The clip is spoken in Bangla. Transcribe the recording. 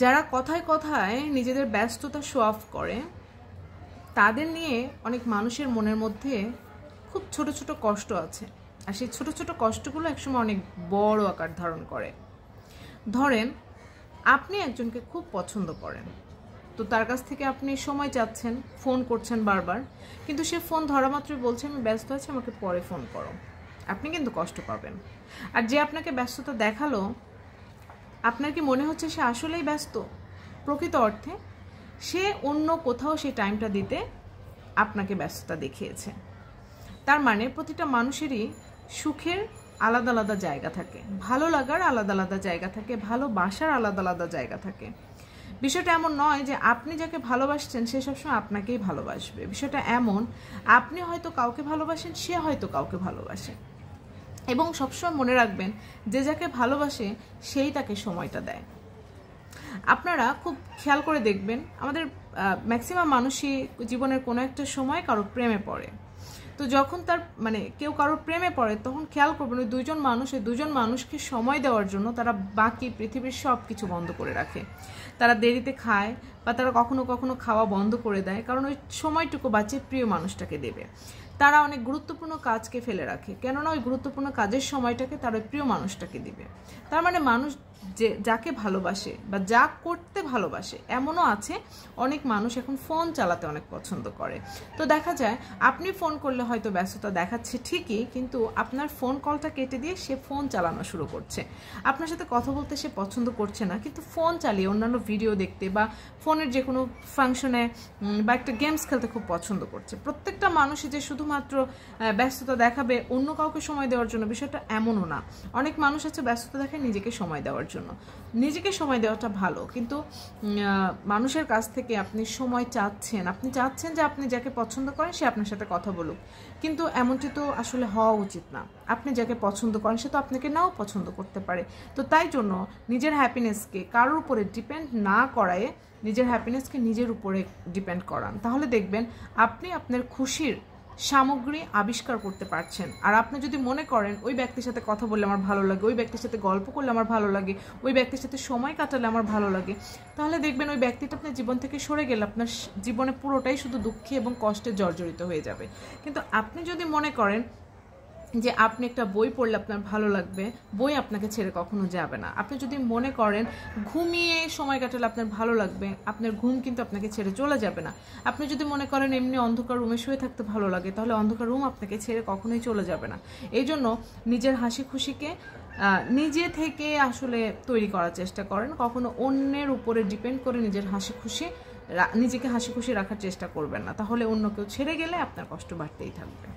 যারা কথায় কথায় নিজেদের ব্যস্ততা শো অফ করে, তাদের নিয়ে অনেক মানুষের মনের মধ্যে খুব ছোট ছোট কষ্ট আছে। আর সেই ছোট ছোট কষ্টগুলো একসময় অনেক বড় আকার ধারণ করে। ধরেন, আপনি একজনকে খুব পছন্দ করেন, তো তার কাছ থেকে আপনি সময় চাচ্ছেন, ফোন করছেন বারবার, কিন্তু সে ফোন ধরা মাত্রই বলছে আমি ব্যস্ত আছি, আমাকে পরে ফোন করো। আপনি কিন্তু কষ্ট পাবেন। আর যে আপনাকে ব্যস্ততা দেখালো, আপনার কি মনে হচ্ছে সে আসলেই ব্যস্ত? প্রকৃত অর্থে সে অন্য কোথাও সেই টাইমটা দিতে আপনাকে ব্যস্ততা দেখিয়েছে। তার মানে প্রতিটা মানুষেরই সুখের আলাদা আলাদা জায়গা থাকে, ভালো লাগার আলাদা আলাদা জায়গা থাকে, ভালোবাসার আলাদা আলাদা জায়গা থাকে। বিষয়টা এমন নয় যে আপনি যাকে ভালোবাসছেন সে সবসময় আপনাকেই ভালোবাসবে। বিষয়টা এমন, আপনি হয়তো কাউকে ভালোবাসেন, সে হয়তো কাউকে ভালোবাসে। এবং সবসময় মনে রাখবেন, যে যাকে ভালোবাসে সেই তাকে সময়টা দেয়। আপনারা খুব খেয়াল করে দেখবেন, আমাদের ম্যাক্সিমাম মানুষই জীবনের কোনো একটা সময় কারো প্রেমে পড়ে। তো যখন তার কেউ কারোর প্রেমে পড়ে, তখন খেয়াল করবেন ওই দুজন মানুষকে সময় দেওয়ার জন্য তারা বাকি পৃথিবীর সব কিছু বন্ধ করে রাখে। তারা দেরিতে খায় বা তারা কখনো কখনো খাওয়া বন্ধ করে দেয়, কারণ ওই সময়টুকু বাঁচে প্রিয় মানুষটাকে দেবে। তারা অনেক গুরুত্বপূর্ণ কাজকে ফেলে রাখে, কেননা ওই গুরুত্বপূর্ণ কাজের সময়টাকে তার ওই প্রিয় মানুষটাকে দিবে। তার মানে মানুষ যাকে ভালোবাসে বা যা করতে ভালোবাসে, এমনও আছে অনেক মানুষ এখন ফোন চালাতে অনেক পছন্দ করে। তো দেখা যায় আপনি ফোন করলে হয়তো ব্যস্ততা দেখাচ্ছে ঠিকই, কিন্তু আপনার ফোন কলটা কেটে দিয়ে সে ফোন চালানো শুরু করছে। আপনার সাথে কথা বলতে সে পছন্দ করছে না, কিন্তু ফোন চালিয়ে অন্যান্য ভিডিও দেখতে বা ফোনের যে কোনো ফাংশনে বা একটা গেমস খেলতে খুব পছন্দ করছে। প্রত্যেকটা মানুষই যে শুধুমাত্র ব্যস্ততা দেখাবে অন্য কাউকে সময় দেওয়ার জন্য, বিষয়টা এমনও না। অনেক মানুষ আছে ব্যস্ততা দেখায় নিজেকে সময় দেওয়ার জন্য। নিজেকে সময় দেওয়াটা ভালো, কিন্তু মানুষের কাছ থেকে আপনি সময় চাচ্ছেন, আপনি চাচ্ছেন যে আপনি যাকে পছন্দ করেন সে আপনার সাথে কথা বলুক, কিন্তু এমনটি তো আসলে হওয়া উচিত না। আপনি যাকে পছন্দ করেন সে তো আপনাকে নাও পছন্দ করতে পারে। তো তাই জন্য নিজের হ্যাপিনেসকে কারোর উপরে ডিপেন্ড না করায় নিজের হ্যাপিনেসকে নিজের উপরে ডিপেন্ড করান, তাহলে দেখবেন আপনি আপনার খুশির সামগ্রী আবিষ্কার করতে পারছেন। আর আপনি যদি মনে করেন ওই ব্যক্তির সাথে কথা বললে আমার ভালো লাগে, ওই ব্যক্তির সাথে গল্প করলে আমার ভালো লাগে, ওই ব্যক্তির সাথে সময় কাটালে আমার ভালো লাগে, তাহলে দেখবেন ওই ব্যক্তিটা আপনার জীবন থেকে সরে গেলে আপনার জীবনে পুরোটাই শুধু দুঃখে এবং কষ্টে জর্জরিত হয়ে যাবে। কিন্তু আপনি যদি মনে করেন যে আপনি একটা বই পড়লে আপনার ভালো লাগবে, বই আপনাকে ছেড়ে কখনো যাবে না। আপনি যদি মনে করেন ঘুমিয়ে সময় কাটালে আপনার ভালো লাগবে, আপনার ঘুম কিন্তু আপনাকে ছেড়ে চলে যাবে না। আপনি যদি মনে করেন এমনি অন্ধকার রুমে শুয়ে থাকতে ভালো লাগে, তাহলে অন্ধকার রুম আপনাকে ছেড়ে কখনোই চলে যাবে না। এই জন্য নিজের হাসি খুশিকে নিজে থেকে আসলে তৈরি করার চেষ্টা করেন। কখনো অন্যের উপরে ডিপেন্ড করে নিজেকে হাসি খুশি রাখার চেষ্টা করবেন না, তাহলে অন্য কেউ ছেড়ে গেলে আপনার কষ্ট বাড়তেই থাকবে।